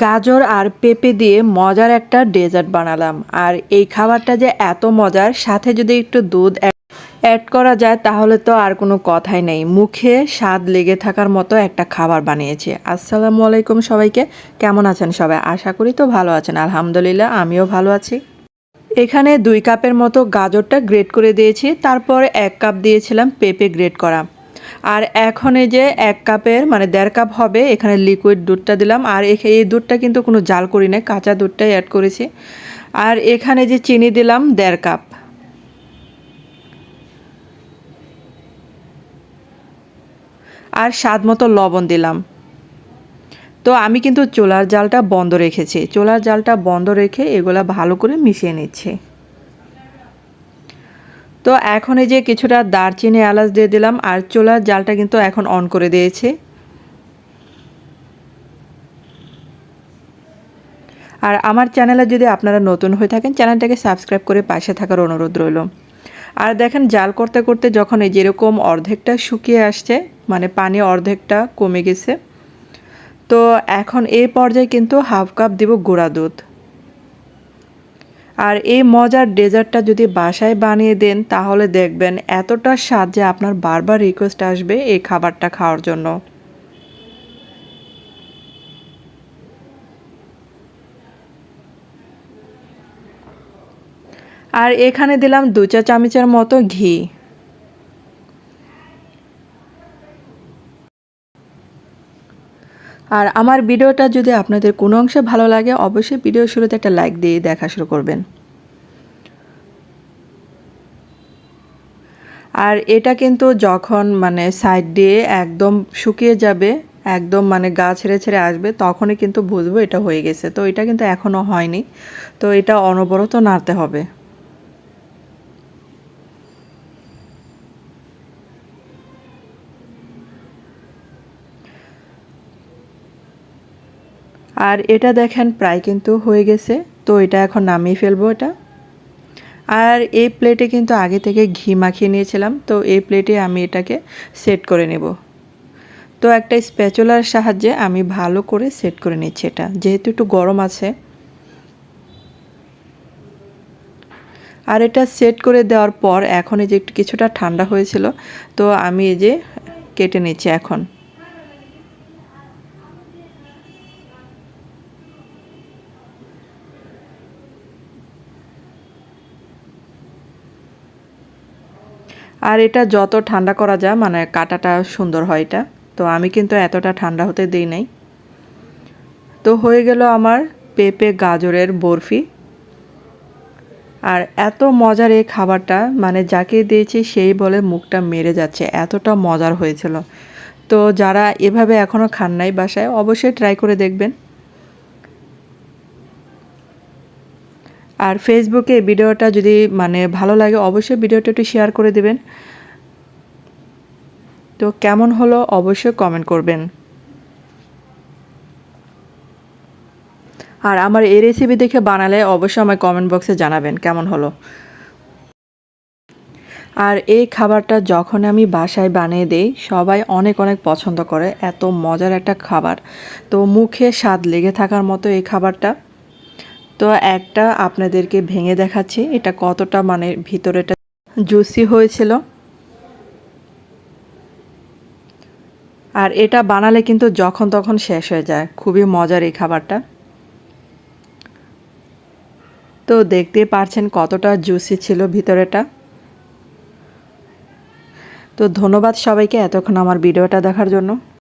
গাজর আর পেঁপে দিয়ে মজার একটা ডেজার্ট বানালাম। আর এই খাবারটা যে এত মজার, সাথে যদি একটু দুধ অ্যাড করা যায় তাহলে তো আর কোনো কথাই নেই, মুখে স্বাদ লেগে থাকার মতো একটা খাবার বানিয়েছি। আসসালামু আলাইকুম সবাইকে, কেমন আছেন সবাই? আশা করি তো ভালো আছেন। আলহামদুলিল্লাহ আমিও ভালো আছি। এখানে 2 কাপের মতো গাজরটা গ্রেট করে দিয়েছি, তারপর 1 কাপ দিয়েছিলাম পেঁপে গ্রেট করা। আর এখন এই যে 1 কাপের মানে 1.5 কাপ হবে, এখানে লিকুইড দুধটা দিলাম। আর এই দুধটা কিন্তু কোনো জাল করি না, কাঁচা দুধটাই অ্যাড করেছি। আর এখানে যে চিনি দিলাম 1.5 কাপ। আর স্বাদ মতো লবণ দিলাম। তো আমি কিন্তু চুলার জালটা বন্ধ রেখেছি, চুলার জালটা বন্ধ রেখে এগুলা ভালো করে মিশিয়ে নিচ্ছি। তো এখন এই যে কিছুটা দারচিনি এলাচ দিয়ে দিলাম, আর চুলার জালটা কিন্তু এখন অন করে দিয়েছি। আর আমার চ্যানেলে যদি আপনারা নতুন হয়ে থাকেন, চ্যানেলটাকে সাবস্ক্রাইব করে পাশে থাকার অনুরোধ রইল। আর দেখেন জাল করতে করতে যখন এই যেরকম অর্ধেকটা শুকিয়ে আসছে, মানে পানি অর্ধেকটা কমে গেছে, তো এখন এই পর্যায়ে কিন্তু 1/2 কাপ দিব গুঁড়া দুধ। আর এই মজার ডেজার্টটা যদি বাসায় বানিয়ে দেন তাহলে দেখবেন এতটা স্বাদ যে আপনার বারবার রিকোয়েস্ট আসবে এই খাবারটা খাওয়ার জন্য। আর এখানে দিলাম 2 চা চামচের মতো ঘি। আর আমার ভিডিওটা যদি আপনাদের কোনো অংশে ভালো লাগে, অবশ্যই ভিডিওর শুরুতে একটা লাইক দিয়ে দেখা শুরু করবেন। আর এটা কিন্তু যখন মানে সাইড দিয়ে একদম শুকিয়ে যাবে, একদম মানে গা ছেড়ে ছেড়ে আসবে, তখনই কিন্তু বুঝবো এটা হয়ে গেছে। তো এটা কিন্তু এখনও হয়নি, তো এটা অনবরত নাড়তে হবে। আর এটা দেখেন প্রায় কিন্তু হয়ে গেছে, তো এটা এখন নামিয়ে ফেলবো এটা। আর এই প্লেটে কিন্তু আগে থেকে ঘি মাখিয়ে নিয়েছিলাম, তো এই প্লেটে আমি এটাকে সেট করে নেব। তো একটা স্প্যাচুলার সাহায্যে আমি ভালো করে সেট করে নিচ্ছি এটা, যেহেতু একটু গরম আছে। আর এটা সেট করে দেওয়ার পর এখন এই যে একটু কিছুটা ঠান্ডা হয়েছিল, তো আমি এই যে কেটে নিচ্ছি এখন। আর এটা যত ঠান্ডা করা যায় মানে কাটাটা সুন্দর হয় এটা, তো আমি কিন্তু এতটা ঠান্ডা হতে দিই নাই। তো হয়ে গেল আমার পেঁপে গাজরের বরফি। আর এত মজার এই খাবারটা, মানে যাকে দিয়েছি সেই বলে মুখটা মেরে যাচ্ছে, এতটা মজার হয়েছিল। তো যারা এভাবে এখনও খান নাই বাসায়, অবশ্যই ট্রাই করে দেখবেন। আর ফেসবুকে ভিডিওটা যদি মানে ভালো লাগে, অবশ্যই ভিডিওটা একটু শেয়ার করে দেবেন। তো কেমন হলো অবশ্যই কমেন্ট করবেন। আর আমার এই রেসিপি দেখে বানালে অবশ্যই আমার কমেন্ট বক্সে জানাবেন কেমন হলো। আর এই খাবারটা যখন আমি বাসায় বানিয়ে দেই, সবাই অনেক অনেক পছন্দ করে, এত মজার একটা খাবার। তো মুখে স্বাদ লেগে থাকার মতো এই খাবারটা। তো একটা আপনাদেরকে ভেঙে দেখাচ্ছি এটা কতটা মানে ভিতরেটা জুসি হয়েছিল। আর এটা বানালে কিন্তু যখন তখন শেষ হয়ে যায়, খুবই মজার এই খাবারটা। তো দেখতেই পারছেন কতটা জুসি ছিল ভিতরেটা। তো ধন্যবাদ সবাইকে এতক্ষণ আমার ভিডিওটা দেখার জন্য।